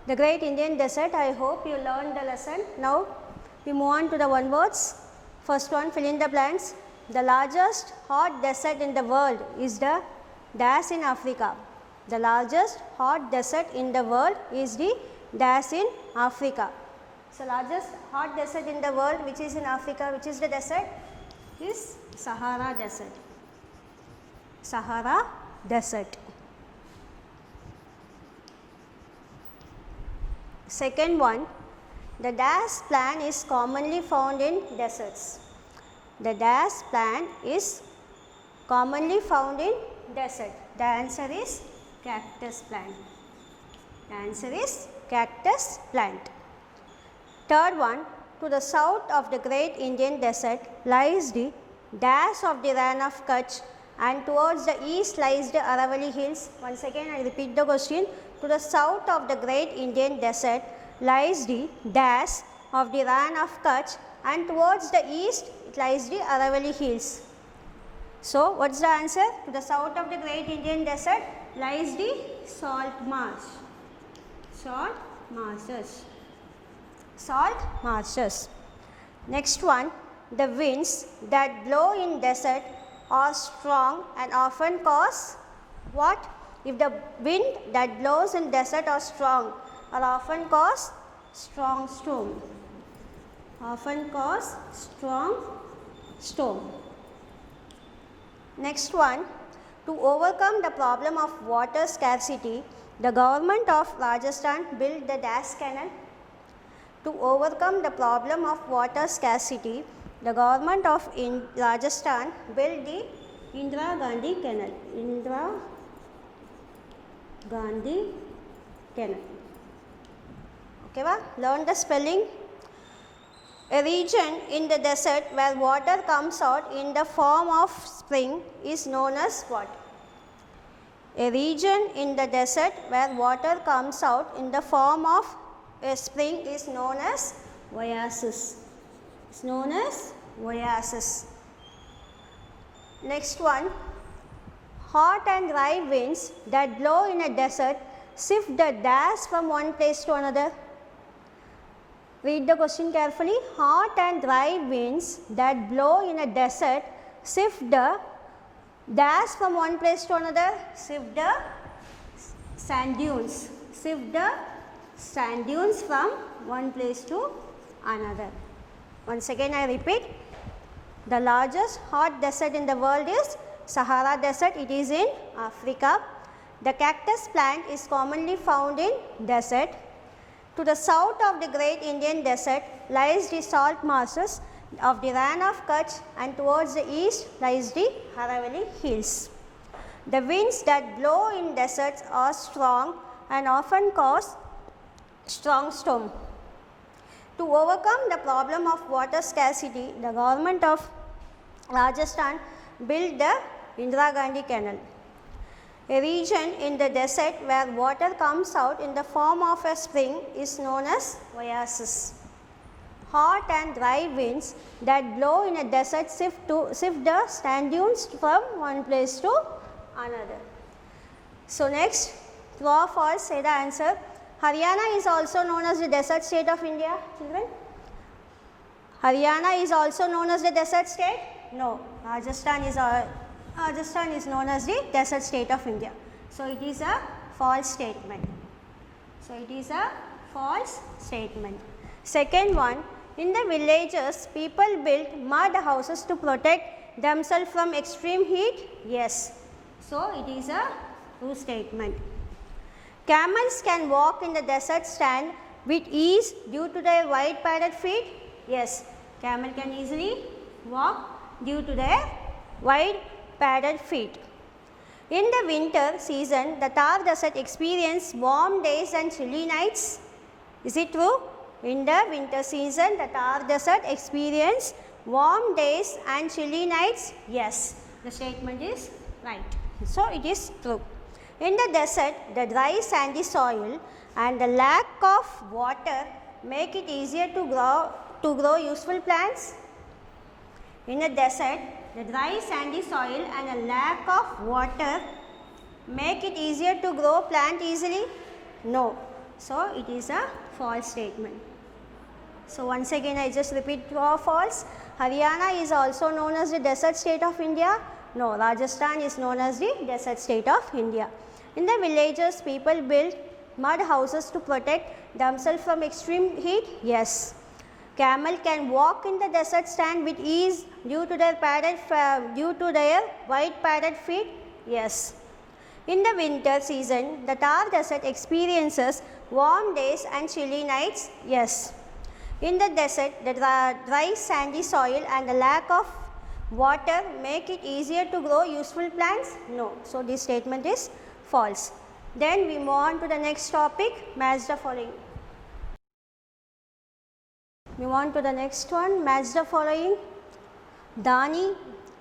The Great Indian Desert. I hope you learned the lesson. Now we move on to the one words. First one, fill in the blanks. The largest hot desert in the world is the dash in Africa. The largest hot desert in the world is the dash in Africa. So, largest hot desert in the world which is in Africa, which is the desert, is Sahara Desert. Sahara Desert. Second one, the dash plant is commonly found in deserts. The dash plant is commonly found in desert. The answer is cactus plant. The answer is cactus plant. Third one, to the south of the Great Indian Desert lies the dash of the Rann of Kutch, and towards the east lies the Aravalli Hills. Once again I repeat the question. To the south of the Great Indian Desert lies the dash of the Rann of Kutch, and towards the east it lies the Aravalli Hills. So, what is the answer? To the south of the Great Indian Desert lies the salt marsh. Salt marshes. Salt marshes. Next one, the winds that blow in desert are strong and often cause what? If the wind that blows in desert are strong or often cause strong storm. Often cause strong storm. Next one, to overcome the problem of water scarcity, the government of Rajasthan built the dash canal. To overcome the problem of water scarcity, the government of Rajasthan built the Indira Gandhi Canal. Indira Gandhi Canal. Okay, learn the spelling. A region in the desert where water comes out in the form of spring is known as what? A region in the desert where water comes out in the form of a spring is known as oasis. It's known as oasis. Next one, hot and dry winds that blow in a desert shift the dash from one place to another. Read the question carefully. Hot and dry winds that blow in a desert shift the dash from one place to another. Shift the sand dunes. Shift the sand dunes from one place to another. Once again I repeat, the largest hot desert in the world is Sahara Desert. It is in Africa. The cactus plant is commonly found in desert. To the south of the Great Indian Desert lies the salt marshes of the Rann of Kutch, and towards the east lies the Aravalli Hills. The winds that blow in deserts are strong and often cause strong storm. To overcome the problem of water scarcity, the government of Rajasthan built the Indira Gandhi Canal. A region in the desert where water comes out in the form of a spring is known as oasis. Hot and dry winds that blow in a desert shift the sand dunes from one place to another. So, next, true or false, say the answer. Haryana is also known as the desert state of India, children. Haryana is also known as the desert state? No, Rajasthan is known as the desert state of India. So, it is a false statement. So, it is a false statement. Second one, in the villages, people built mud houses to protect themselves from extreme heat? Yes. So, it is a true statement. Camels can walk in the desert sand with ease due to their wide padded feet? Yes, camel can easily walk due to their wide padded feet. In the winter season, the Thar Desert experiences warm days and chilly nights. Is it true? In the winter season, the Thar Desert experiences warm days and chilly nights? Yes, the statement is right. So, it is true. In the desert, the dry sandy soil and the lack of water make it easier to grow useful plants. In the desert, the dry sandy soil and a lack of water make it easier to grow plant easily? No. So it is a false statement. So once again I just repeat true or false. Haryana is also known as the desert state of India. No, Rajasthan is known as the desert state of India. In the villages, people build mud houses to protect themselves from extreme heat. Yes. Camel can walk in the desert stand with ease due to their white padded feet. Yes. In the winter season, the Thar desert experiences warm days and chilly nights. Yes. In the desert, the dry sandy soil and the lack of water make it easier to grow useful plants? No. So this statement is false. Then we move on to the next topic, match the following. Move on to the next one, match the following. Dani,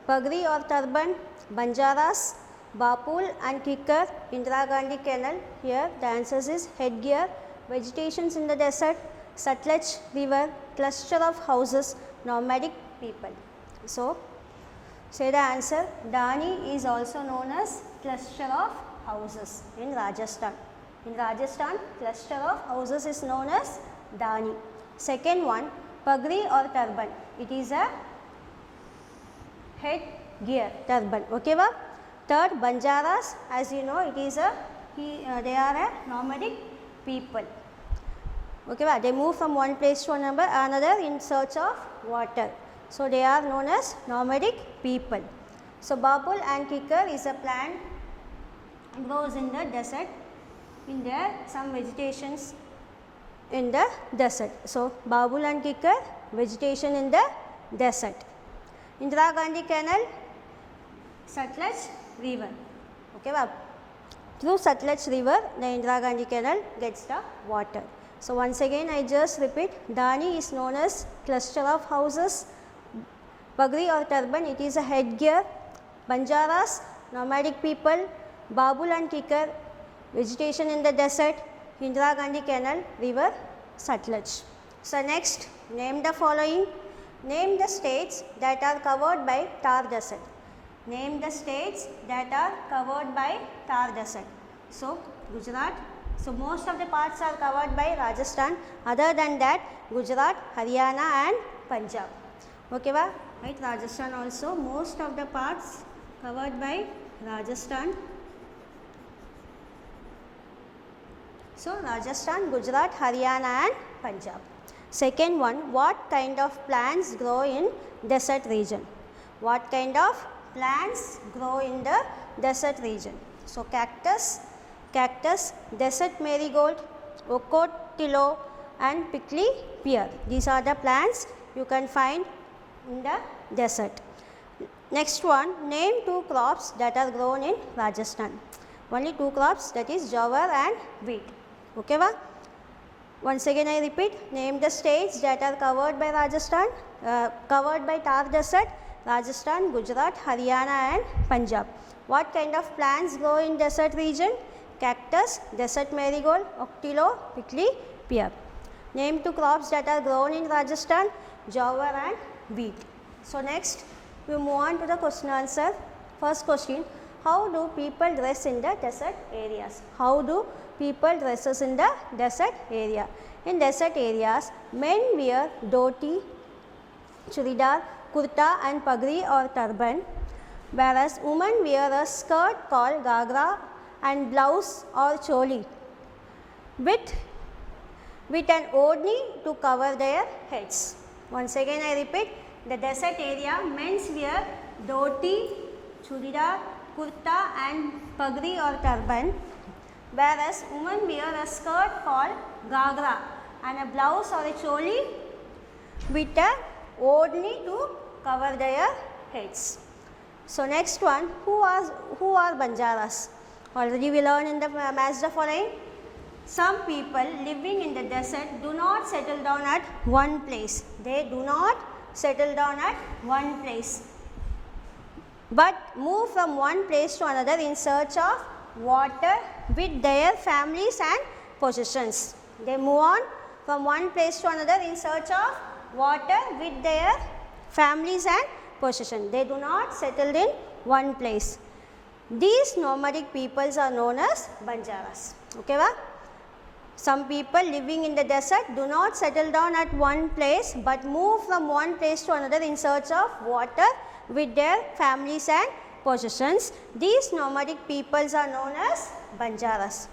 Pagri or turban, Banjaras, Bapul and Kikkar, Indira Gandhi Canal. Here the answers is headgear, vegetations in the desert, Sutlej river, cluster of houses, nomadic people. So say the answer. Dani is also known as cluster of houses in Rajasthan. In Rajasthan, cluster of houses is known as Dani. Second one, Pagri or turban. It is a head gear, turban. Okay, ba? Third, Banjaras. As you know, it is they are a nomadic people. Okay, ba? They move from one place to another in search of water. So they are known as nomadic people. So Babul and Kikkar is a plant grows in the desert. In there, some vegetations in the desert. So Babul and Kikkar, vegetation in the desert. Indira Gandhi Canal, Sutlej river. Okay, ba? Through Sutlej river, the Indira Gandhi Canal gets the water. So once again I just repeat, Dani is known as cluster of houses, Pagri or turban, it is a headgear, Banjaras, nomadic people, Babul and Kikkar, vegetation in the desert, Indira Gandhi Canal, river Sutlej. So next, name the following. Name the states that are covered by Thar desert. Name the states that are covered by Thar desert. So Gujarat. So most of the parts are covered by Rajasthan. Other than that, Gujarat, Haryana and Punjab. Okay, ba? Right, Rajasthan also most of the parts covered by Rajasthan. So Rajasthan, Gujarat, Haryana and Punjab. Second one, what kind of plants grow in desert region? What kind of plants grow in the desert region? So cactus, desert marigold, ocotillo and prickly pear. These are the plants you can find in the desert. Next one, name two crops that are grown in Rajasthan. Only two crops, that is jowar and wheat. Okay, ba? Once again I repeat, name the states that are covered by Rajasthan, covered by Thar desert, Rajasthan, Gujarat, Haryana and Punjab. What kind of plants grow in desert region? Cactus, desert marigold, ocotillo, prickly pear. Name two crops that are grown in Rajasthan, jowar and wheat. So next we move on to the question answer. First question, how do people dress in the desert areas? How do people dresses in the desert area? In desert areas, men wear dhoti, churidar, kurta and pagri or turban, whereas women wear a skirt called gagra and blouse or choli with an odhni to cover their heads. Once again I repeat, the desert area, men's wear dhoti, churidar, kurta and pagri or turban, whereas women wear a skirt called gagra and a blouse or a choli with a odhni to cover their heads. So next one, who are Banjaras? Already we learned in the match the following. Some people living in the desert do not settle down at one place. They do not settle down at one place, but move from one place to another in search of water with their families and possessions. They move on from one place to another in search of water with their families and possessions. They do not settle in one place. These nomadic peoples are known as Banjaras. Okay, ba? Some people living in the desert do not settle down at one place but move from one place to another in search of water with their families and possessions. These nomadic peoples are known as Banjaras.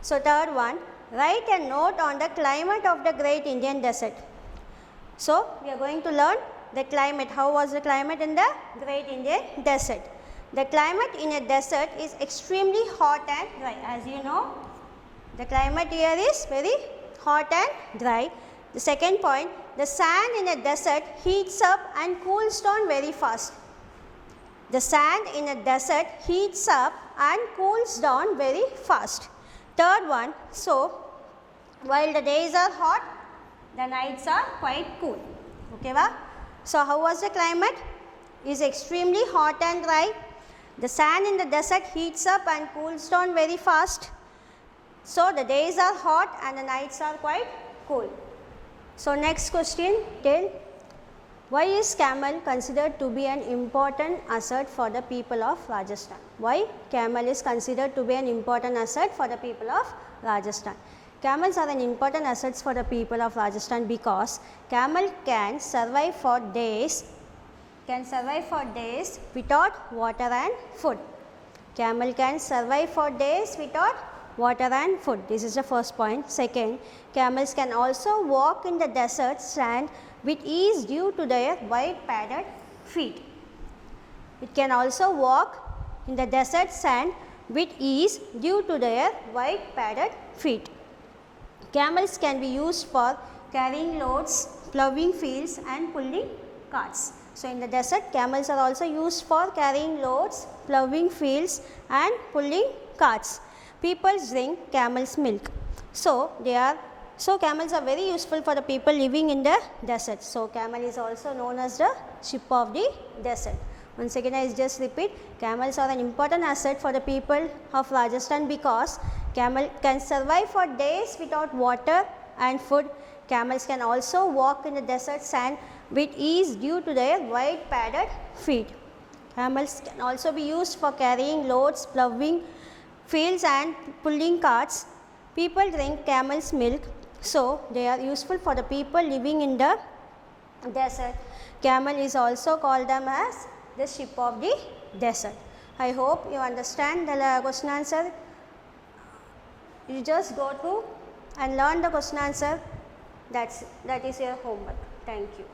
So, third one, write a note on the climate of the great Indian desert. So, we are going to learn the climate. How was the climate in the great Indian desert? The climate in a desert is extremely hot and dry. As you know, the climate here is very hot and dry. The second point, the sand in a desert heats up and cools down very fast. The sand in a desert heats up and cools down very fast. Third one, so while the days are hot, the nights are quite cool. Okay, va? So how was the climate? Is extremely hot and dry. The sand in the desert heats up and cools down very fast. So the days are hot and the nights are quite cool. So next question, tell why is camel considered to be an important asset for the people of Rajasthan? Why camel is considered to be an important asset for the people of Rajasthan? Camels are an important assets for the people of Rajasthan because camel can survive for days without water and food. Camel can survive for days without water and food. This is the first point. Second, camels can also walk in the desert sand with ease due to their wide padded feet. It can also walk in the desert sand with ease due to their wide padded feet. Camels can be used for carrying loads, ploughing fields and pulling carts. So, in the desert, camels are also used for carrying loads, ploughing fields and pulling carts. People drink camel's milk. So, camels are very useful for the people living in the desert. So, camel is also known as the ship of the desert. Once again, I just repeat, camels are an important asset for the people of Rajasthan because camel can survive for days without water and food. Camels can also walk in the desert sand with ease due to their wide padded feet. Camels can also be used for carrying loads, ploughing fields and pulling carts. People drink camel's milk, so they are useful for the people living in the desert. Camel is also called them as the ship of the desert. I hope you understand the question answer. You just go through and learn the question answer. That is your homework. Thank you.